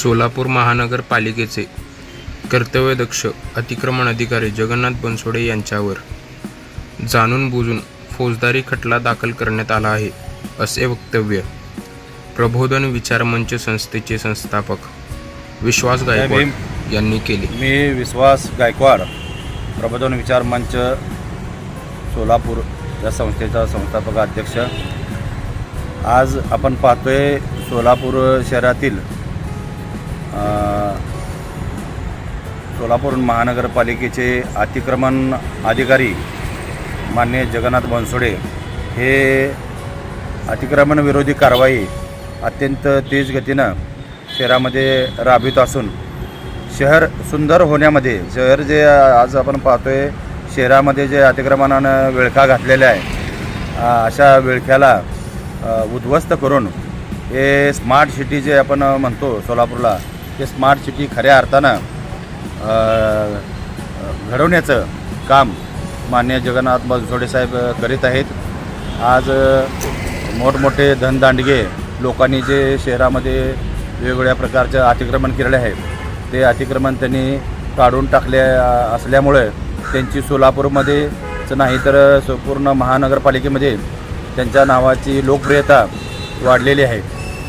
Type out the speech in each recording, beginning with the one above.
सोलापूर महानगरपालिकेचे कर्तव्यदक्ष अतिक्रमण अधिकारी जगन्नाथ बनसोडे यांच्यावर जाणून बुजून फौजदारी खटला दाखल करण्यात आला आहे, असे वक्तव्य प्रबोधन विचार मंच संस्थेचे संस्थापक विश्वास गायकवाड यांनी केले। मी विश्वास गायकवाड, प्रबोधन विचार मंच सोलापूर या संस्थेचा संस्थापक अध्यक्ष। आज आपण पाहतोय सोलापूर शहरातील सोलापूर महानगरपालिकेचे अतिक्रमण अधिकारी माननीय जगन्नाथ बनसोडे हे अतिक्रमण विरोधी कारवाई अत्यंत तेज गतीनं शहरामध्ये राबवित असून शहर सुंदर होण्यामध्ये, शहर जे आज आपण पाहतोय शहरामध्ये जे अतिक्रमणानं विळखा घातलेला आहे, अशा विळख्याला उद्ध्वस्त करून हे स्मार्ट सिटी जे आपण म्हणतो सोलापूरला, ते स्मार्ट सिटी खऱ्या अर्थानं घडवण्याचं काम माननीय जगन्नाथ बनसोडे साहेब करीत आहेत। आज मोठमोठे धनदांडगे लोकांनी जे शहरामध्ये वेगवेगळ्या प्रकारचं अतिक्रमण केलेले आहे, ते अतिक्रमण त्यांनी काढून टाकले असल्यामुळे त्यांची सोलापूरमध्येच नाही तर पूर्ण महानगरपालिकेमध्ये त्यांच्या नावाची लोकप्रियता वाढलेली आहे।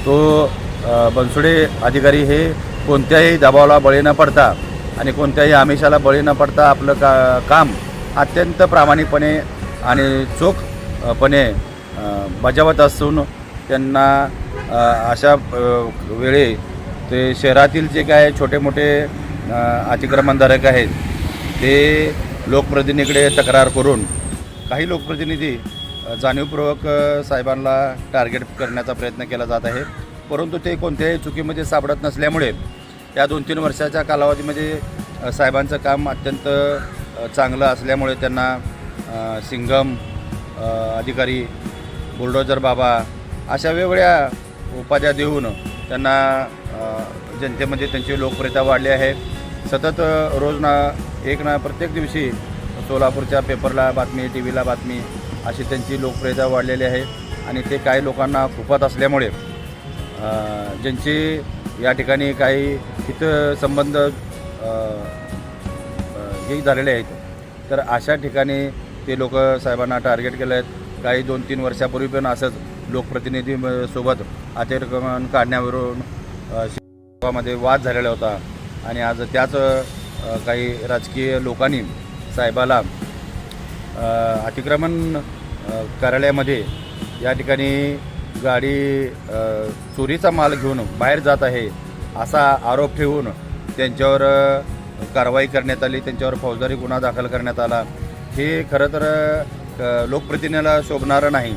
तो बनसोडे अधिकारी हे कोणत्याही दबावाला बळी न पडता आणि कोणत्याही आमिषाला बळी न पडता आपलं काम अत्यंत प्रामाणिकपणे आणि चोखपणे बजावत असून त्यांना अशा वेळी ते शहरातील जे काय छोटे मोठे अतिक्रमणधारक आहेत ते लोकप्रतिनिधीकडे तक्रार करून काही लोकप्रतिनिधी जाणीवपूर्वक साहेबांना टार्गेट करण्याचा प्रयत्न केला जात आहे, परंतु ते कोणत्याही चुकीमध्ये सापडत नसल्यामुळे या 2-3 वर्षाच्या कालावधीमध्ये साहेबांचं काम अत्यंत चांगलं असल्यामुळे त्यांना सिंगम अधिकारी, बुलडोजर बाबा अशा वेगवेगळ्या उपाध्या देऊन त्यांना जनतेमध्ये त्यांची लोकप्रियता वाढली आहे। सतत रोज प्रत्येक दिवशी सोलापूरच्या पेपरला बातमी, टी व्हीला बातमी अशी त्यांची लोकप्रियता वाढलेली आहे आणि ते काही लोकांना खुपत असल्यामुळे ज्यांचे या ठिकाणी काही हितसंबंध हे झालेले आहेत, तर अशा ठिकाणी ते लोक साहेबांना टार्गेट केले आहेत। काही 2-3 वर्षापूर्वी पण असंच लोकप्रतिनिधीसोबत अतिक्रमण काढण्यावरून मध्ये वाद झालेला होता आणि आज त्याच काही राजकीय लोकांनी साहेबाला अतिक्रमण कार्यालयामध्ये या ठिकाणी गाडी चोरीचा माल घेऊन बाहेर जात आहे असा आरोप ठेवून त्यांच्यावर कारवाई करण्यात आली, त्यांच्यावर फौजदारी गुन्हा दाखल करण्यात आला। हे खरं तर लोकप्रतिनिधीला शोभणारं नाही।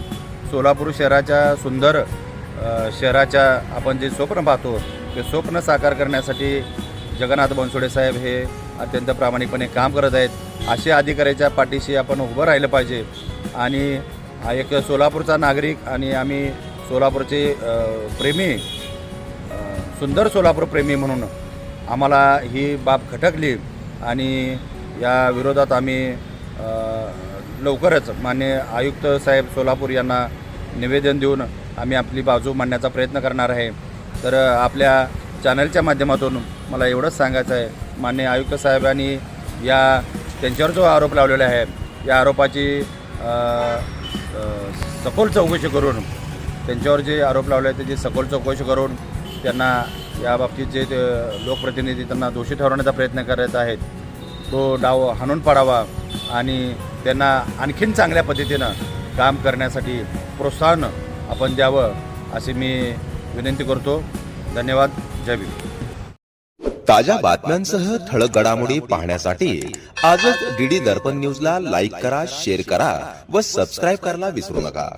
सोलापूर शहराच्या सुंदर शहराच्या आपण जे स्वप्न पाहतो ते स्वप्न साकार करण्यासाठी जगन्नाथ बनसोडे साहेब हे अत्यंत प्रामाणिकपणे काम करत आहेत। अशा अधिकाऱ्याच्या पाठीशी आपण उभं राहिलं पाहिजे आणि एक सोलापूरचा नागरिक आणि आम्ही सोलापूरचे प्रेमी, सुंदर सोलापूर प्रेमी म्हणून आम्हाला ही बाब खटकली आणि या विरोधात आम्ही लवकरच माननीय आयुक्त साहेब सोलापूर यांना निवेदन देऊन आम्ही आपली बाजू मांडण्याचा प्रयत्न करणार आहे। तर आपल्या चॅनलच्या माध्यमातून मला एवढंच सांगायचं आहे, माननीय आयुक्त साहेबांनी त्यांच्यावर जो आरोप लावलेला आहे या आरोपाची सखोल चौकशी करून, त्यांच्यावर जे आरोप लावले आहेत त्याची सखोल चौकशी करून त्यांना याबाबतीत जे लोकप्रतिनिधी त्यांना दोषी ठरवण्याचा प्रयत्न करत आहेत तो डाव हाणून पाडावा आणि त्यांना आणखीन चांगल्या पद्धतीनं काम करण्यासाठी प्रोत्साहन आपण द्यावं अशी मी विनंती करतो। धन्यवाद। जय भीम। ताज्या बातम्यांसह ठळक घडामोडी पाहण्यासाठी आजच डीडी दर्पण न्यूजला लाईक करा, शेअर करा व सबस्क्राईब करायला विसरू नका।